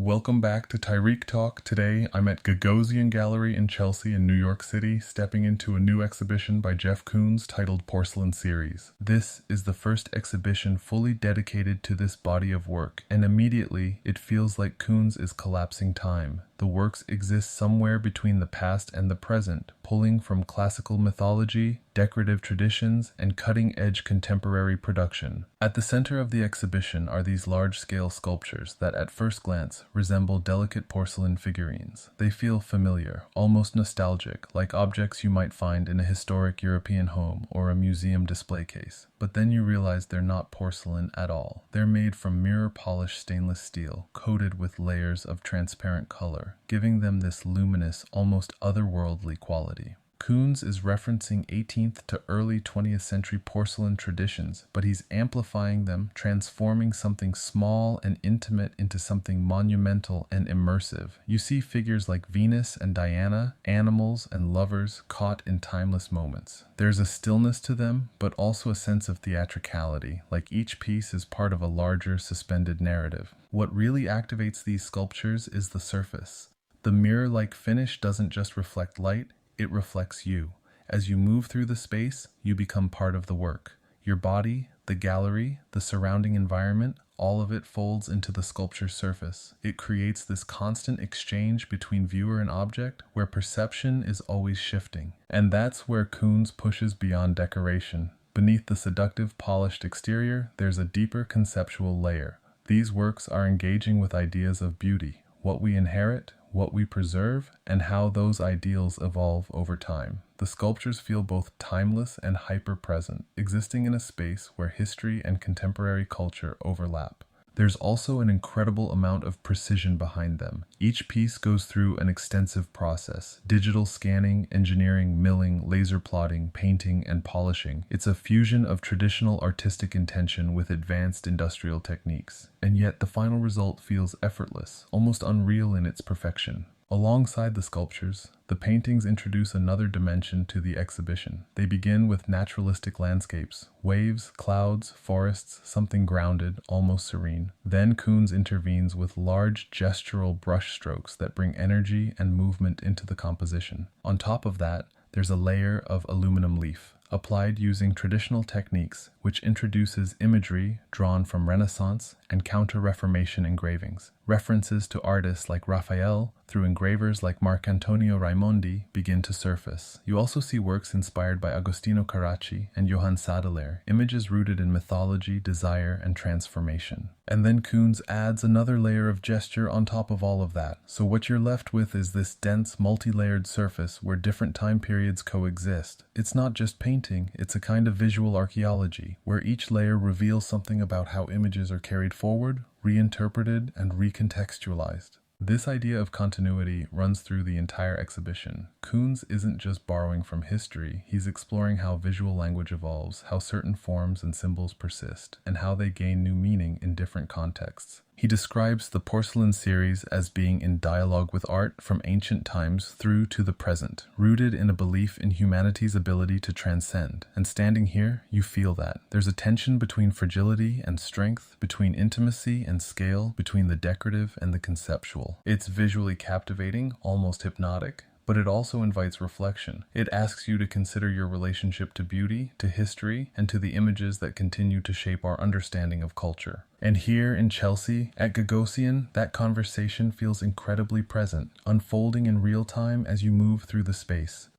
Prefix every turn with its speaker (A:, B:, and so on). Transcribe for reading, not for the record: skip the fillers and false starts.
A: Welcome back to Tyreek Talk. Today, I'm at Gagosian Gallery in Chelsea in New York City, stepping into a new exhibition by Jeff Koons titled Porcelain Series. This is the first exhibition fully dedicated to this body of work, and immediately it feels like Koons is collapsing time. The works exist somewhere between the past and the present, pulling from classical mythology, decorative traditions, and cutting-edge contemporary production. At the center of the exhibition are these large-scale sculptures that, at first glance, resemble delicate porcelain figurines. They feel familiar, almost nostalgic, like objects you might find in a historic European home or a museum display case. But then you realize they're not porcelain at all. They're made from mirror-polished stainless steel, coated with layers of transparent color, giving them this luminous, almost otherworldly quality. Koons is referencing 18th to early 20th century porcelain traditions, but he's amplifying them, transforming something small and intimate into something monumental and immersive. You see figures like Venus and Diana, animals and lovers caught in timeless moments. There's a stillness to them, but also a sense of theatricality, like each piece is part of a larger, suspended narrative. What really activates these sculptures is the surface. The mirror-like finish doesn't just reflect light, it reflects you. As you move through the space, you become part of the work. Your body, the gallery, the surrounding environment, all of it folds into the sculpture's surface. It creates this constant exchange between viewer and object where perception is always shifting. And that's where Koons pushes beyond decoration. Beneath the seductive, polished exterior, there's a deeper conceptual layer. These works are engaging with ideas of beauty, what we inherit, what we preserve, and how those ideals evolve over time. The sculptures feel both timeless and hyper-present, existing in a space where history and contemporary culture overlap. There's also an incredible amount of precision behind them. Each piece goes through an extensive process: digital scanning, engineering, milling, laser plotting, painting, and polishing. It's a fusion of traditional artistic intention with advanced industrial techniques. And yet the final result feels effortless, almost unreal in its perfection. Alongside the sculptures, the paintings introduce another dimension to the exhibition. They begin with naturalistic landscapes, waves, clouds, forests, something grounded, almost serene. Then Koons intervenes with large gestural brushstrokes that bring energy and movement into the composition. On top of that, there's a layer of aluminum leaf, applied using traditional techniques, which introduces imagery drawn from Renaissance and Counter-Reformation engravings. References to artists like Raphael, through engravers like Marcantonio Raimondi, begin to surface. You also see works inspired by Agostino Carracci and Johann Sadelaar, images rooted in mythology, desire, and transformation. And then Koons adds another layer of gesture on top of all of that. So what you're left with is this dense, multi-layered surface where different time periods coexist. It's not just painting, it's a kind of visual archaeology, where each layer reveals something about how images are carried forward, reinterpreted, and recontextualized. This idea of continuity runs through the entire exhibition. Koons isn't just borrowing from history, he's exploring how visual language evolves, how certain forms and symbols persist, and how they gain new meaning in different contexts. He describes the porcelain series as being in dialogue with art from ancient times through to the present, rooted in a belief in humanity's ability to transcend. And standing here, you feel that. There's a tension between fragility and strength, between intimacy and scale, between the decorative and the conceptual. It's visually captivating, almost hypnotic, but it also invites reflection. It asks you to consider your relationship to beauty, to history, and to the images that continue to shape our understanding of culture. And here in Chelsea, at Gagosian, that conversation feels incredibly present, unfolding in real time as you move through the space.